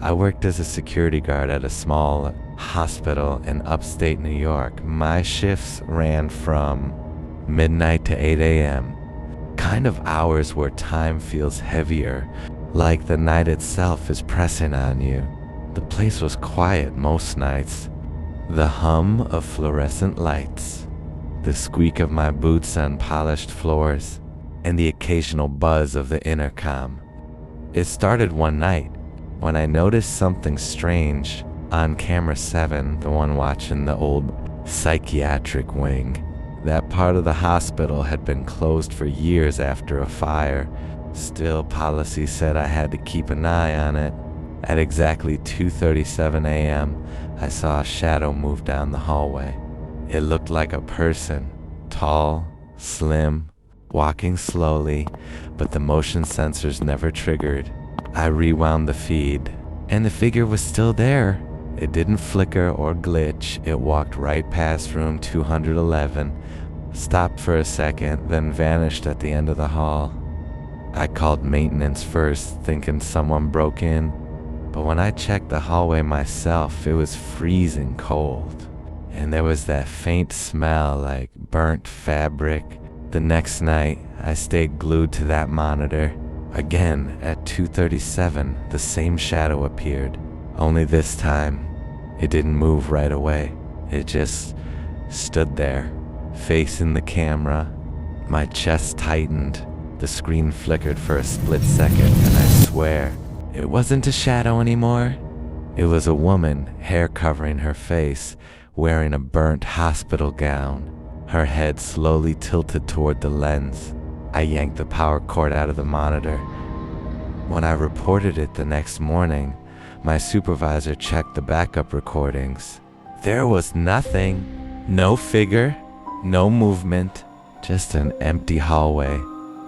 I worked as a security guard at a small hospital in upstate New York. My shifts ran from midnight to 8 a.m. Kind of hours where time feels heavier, like the night itself is pressing on you. The place was quiet most nights. The hum of fluorescent lights, the squeak of my boots on polished floors, and the occasional buzz of the intercom. It started one night when I noticed something strange on camera 7, the one watching the old psychiatric wing. That part of the hospital had been closed for years after a fire. Still, policy said I had to keep an eye on it. At exactly 2:37 a.m., I saw a shadow move down the hallway. It looked like a person, tall, slim, walking slowly, but the motion sensors never triggered. I rewound the feed, and the figure was still there. It didn't flicker or glitch. It walked right past room 211, stopped for a second, then vanished at the end of the hall. I called maintenance first, thinking someone broke in, but when I checked the hallway myself, it was freezing cold, and there was that faint smell like burnt fabric. The next night, I stayed glued to that monitor. Again, at 2:37, the same shadow appeared, only this time, it didn't move right away. It just stood there, facing the camera. My chest tightened. The screen flickered for a split second, and I swear, it wasn't a shadow anymore. It was a woman, hair covering her face, wearing a burnt hospital gown, her head slowly tilted toward the lens. I yanked the power cord out of the monitor. When I reported it the next morning, my supervisor checked the backup recordings. There was nothing. No figure, no movement, just an empty hallway.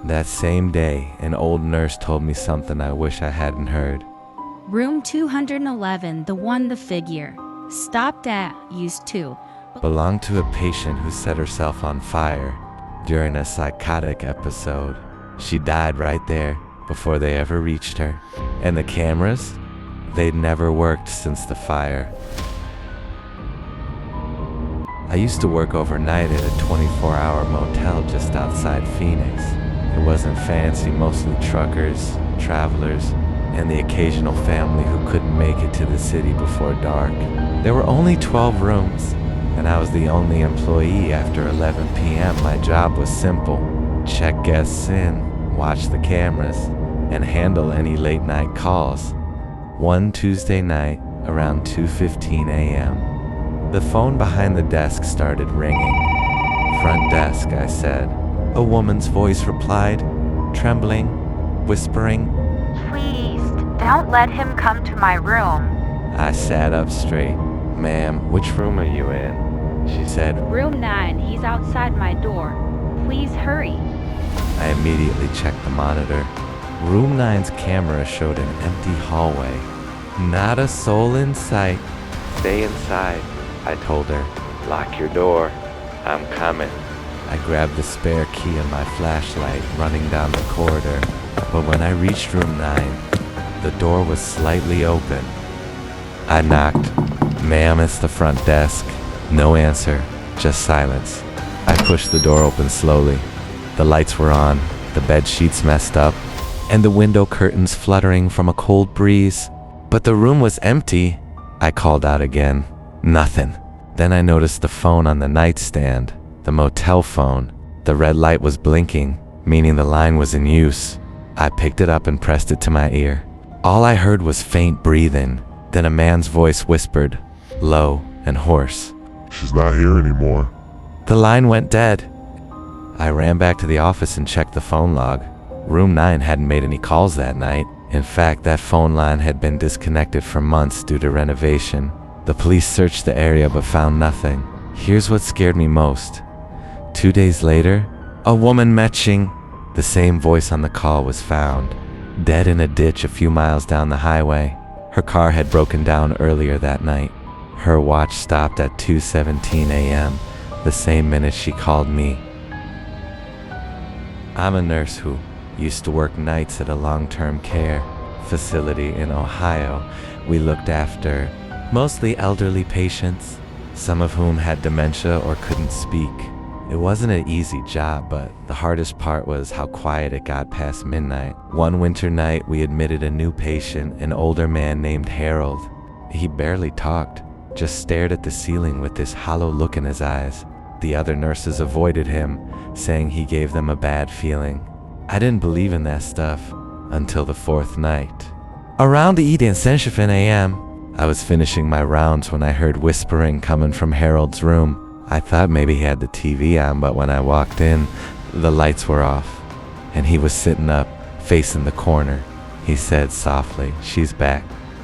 That same day, an old nurse told me something I wish I hadn't heard. Room 211, the one the figure stopped at, used to. Belonged to a patient who set herself on fire during a psychotic episode. She died right there before they ever reached her. And the cameras? They'd never worked since the fire. I used to work overnight at a 24-hour motel just outside Phoenix. It wasn't fancy, mostly truckers, travelers, and the occasional family who couldn't make it to the city before dark. There were only 12 rooms, and I was the only employee after 11 p.m. My job was simple: check guests in, watch the cameras, and handle any late-night calls. One Tuesday night, around 2:15 a.m., the phone behind the desk started ringing. "Front desk," I said. A woman's voice replied, trembling, whispering, "Please, don't let him come to my room." I sat up straight. "Ma'am, which room are you in?" She said. Room 9, he's outside my door. Please hurry. I immediately checked the monitor. Room 9's camera showed an empty hallway. Not a soul in sight. "Stay inside," I told her. "Lock your door. I'm coming." I grabbed the spare key and my flashlight, running down the corridor. But when I reached room 9, the door was slightly open. I knocked. "Ma'am, it's the front desk." No answer, just silence. I pushed the door open slowly. The lights were on, the bed sheets messed up, and the window curtains fluttering from a cold breeze. But the room was empty. I called out again. Nothing. Then I noticed the phone on the nightstand, the motel phone. The red light was blinking, meaning the line was in use. I picked it up and pressed it to my ear. All I heard was faint breathing. Then a man's voice whispered, low and hoarse, "She's not here anymore." The line went dead. I ran back to the office and checked the phone log. Room 9 hadn't made any calls that night. In fact, that phone line had been disconnected for months due to renovation. The police searched the area but found nothing. Here's what scared me most. 2 days later, a woman matching the same voice on the call was found, dead in a ditch a few miles down the highway. Her car had broken down earlier that night. Her watch stopped at 2:17 a.m., the same minute she called me. I'm a nurse who used to work nights at a long-term care facility in Ohio We looked after mostly elderly patients, some of whom had dementia or couldn't speak. It wasn't an easy job, but the hardest part was how quiet it got past midnight. One winter night, we admitted a new patient, an older man named Harold. He barely talked, just stared at the ceiling with this hollow look in his eyes. The other nurses avoided him, saying he gave them a bad feeling. I didn't believe in that stuff until the fourth night. Around 1:10 a.m., I was finishing my rounds when I heard whispering coming from Harold's room. I thought maybe he had the TV on, but when I walked in, the lights were off, and he was sitting up, facing the corner. He said softly, "She's back."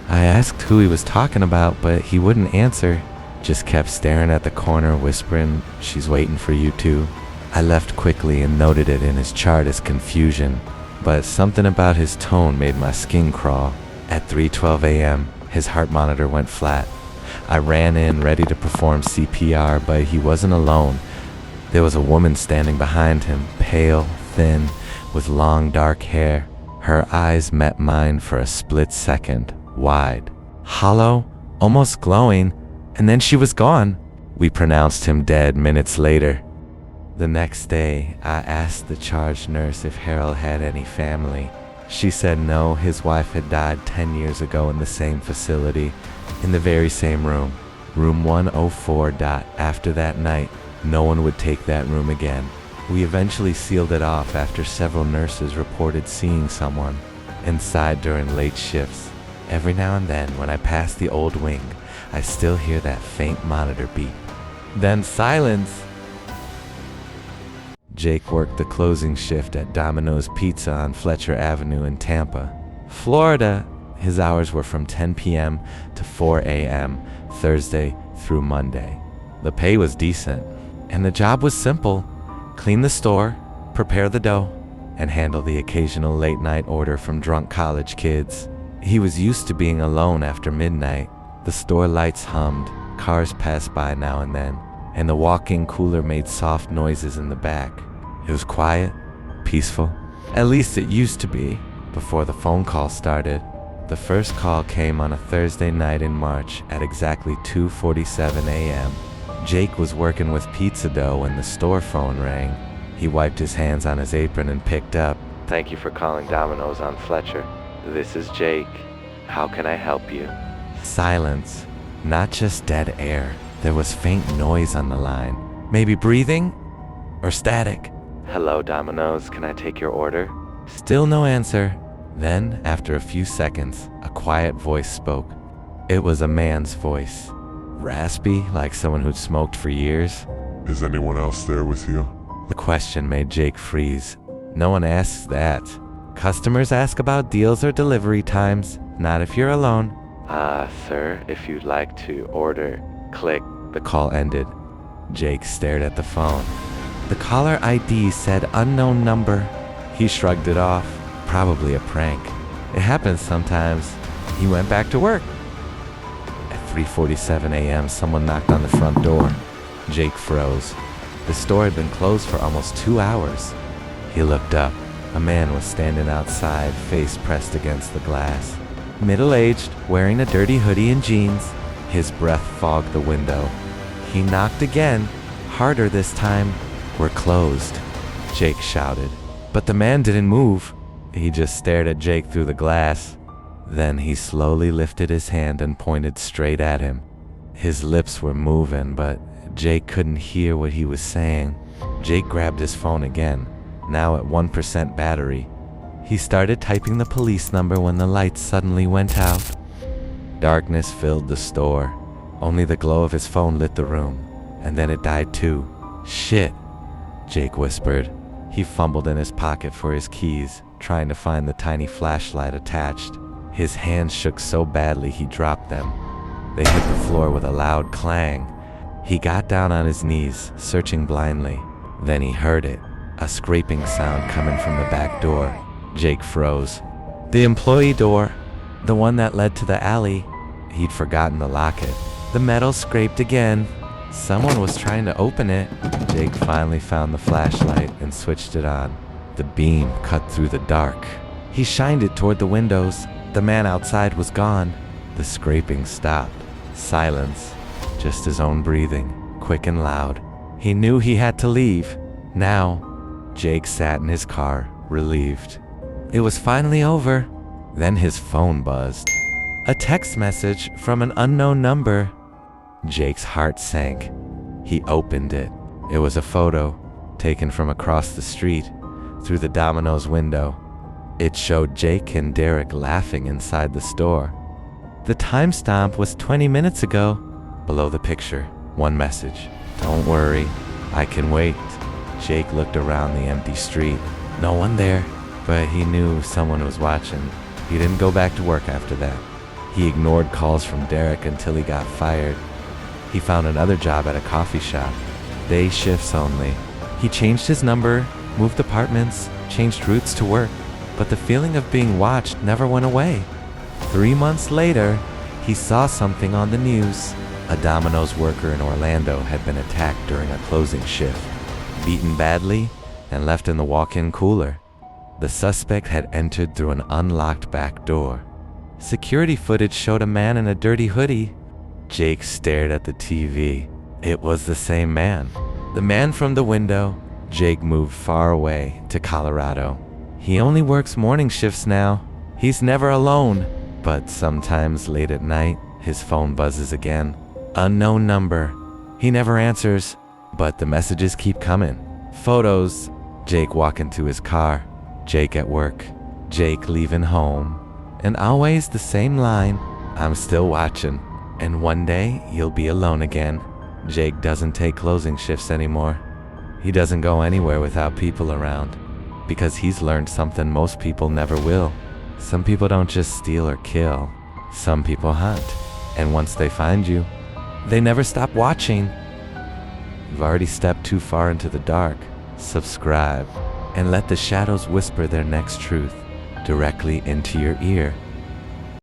I asked who he was talking about, but he wouldn't answer, just kept staring at the corner, whispering, "She's waiting for you too." I left quickly and noted it in his chart as confusion, but something about his tone made my skin crawl. At 3:12 a.m., his heart monitor went flat. I ran in ready to perform CPR, but he wasn't alone. There was a woman standing behind him, pale, thin, with long dark hair. Her eyes met mine for a split second, wide, hollow, almost glowing, and then she was gone. We pronounced him dead minutes later. The next day, I asked the charge nurse if Harold had any family. She said no, his wife had died 10 years ago in the same facility, in the very same room, room 104. After that night, no one would take that room again. We eventually sealed it off after several nurses reported seeing someone inside during late shifts. Every now and then, when I pass the old wing, I still hear that faint monitor beep. Then silence. Jake worked the closing shift at Domino's Pizza on Fletcher Avenue in Tampa, Florida. His hours were from 10 p.m. to 4 a.m., Thursday through Monday. The pay was decent, and the job was simple. Clean the store, prepare the dough, and handle the occasional late-night order from drunk college kids. He was used to being alone after midnight. The store lights hummed, cars passed by now and then, and the walk-in cooler made soft noises in the back. It was quiet, peaceful. At least it used to be, before the phone call started. The first call came on a Thursday night in March at exactly 2:47 a.m. Jake was working with pizza dough when the store phone rang. He wiped his hands on his apron and picked up. "Thank you for calling Domino's on Fletcher. This is Jake. How can I help you?" Silence. Not just dead air. There was faint noise on the line. Maybe breathing? Or static. "Hello, Domino's. Can I take your order?" Still no answer. Then, after a few seconds, a quiet voice spoke. It was a man's voice. Raspy, like someone who'd smoked for years. Is anyone else there with you? The question made Jake freeze. No one asks that. Customers ask about deals or delivery times, not if you're alone. Sir, if you'd like to order, click." The call ended. Jake stared at the phone. The caller ID said unknown number. He shrugged it off. Probably a prank. It happens sometimes. He went back to work. At 3:47 a.m., someone knocked on the front door. Jake froze. The store had been closed for almost 2 hours. He looked up. A man was standing outside, face pressed against the glass. Middle-aged, wearing a dirty hoodie and jeans. His breath fogged the window. He knocked again, harder this time. "We're closed," Jake shouted. But the man didn't move. He just stared at Jake through the glass. Then he slowly lifted his hand and pointed straight at him. His lips were moving, but Jake couldn't hear what he was saying. Jake grabbed his phone again, now at 1% battery. He started typing the police number when the lights suddenly went out. Darkness filled the store. Only the glow of his phone lit the room, and then it died too. "Shit," Jake whispered. He fumbled in his pocket for his keys, trying to find the tiny flashlight attached. His hands shook so badly he dropped them. They hit the floor with a loud clang. He got down on his knees, searching blindly. Then he heard it, a scraping sound coming from the back door. Jake froze. The employee door, the one that led to the alley. He'd forgotten to lock it. The metal scraped again. Someone was trying to open it. Jake finally found the flashlight and switched it on. The beam cut through the dark. He shined it toward the windows. The man outside was gone. The scraping stopped. Silence. Just his own breathing, quick and loud. He knew he had to leave. Now, Jake sat in his car, relieved. It was finally over. Then his phone buzzed. A text message from an unknown number. Jake's heart sank. He opened it. It was a photo taken from across the street through the Domino's window. It showed Jake and Derek laughing inside the store. The timestamp was 20 minutes ago. Below the picture, one message. Don't worry, I can wait. Jake looked around the empty street. No one there, but he knew someone was watching. He didn't go back to work after that. He ignored calls from Derek until he got fired. He found another job at a coffee shop. Day shifts only. He changed his number, moved apartments, changed routes to work, but the feeling of being watched never went away. 3 months later, he saw something on the news. A Domino's worker in Orlando had been attacked during a closing shift, beaten badly, and left in the walk-in cooler. The suspect had entered through an unlocked back door. Security footage showed a man in a dirty hoodie. Jake stared at the TV. It was the same man. The man from the window. Jake moved far away to Colorado. He only works morning shifts now. He's never alone. But sometimes late at night, his phone buzzes again. Unknown number. He never answers, but the messages keep coming. Photos. Jake walking to his car. Jake at work. Jake leaving home. And always the same line. I'm still watching. And one day, you'll be alone again. Jake doesn't take closing shifts anymore. He doesn't go anywhere without people around. Because he's learned something most people never will. Some people don't just steal or kill. Some people hunt. And once they find you, they never stop watching. You've already stepped too far into the dark. Subscribe and let the shadows whisper their next truth directly into your ear.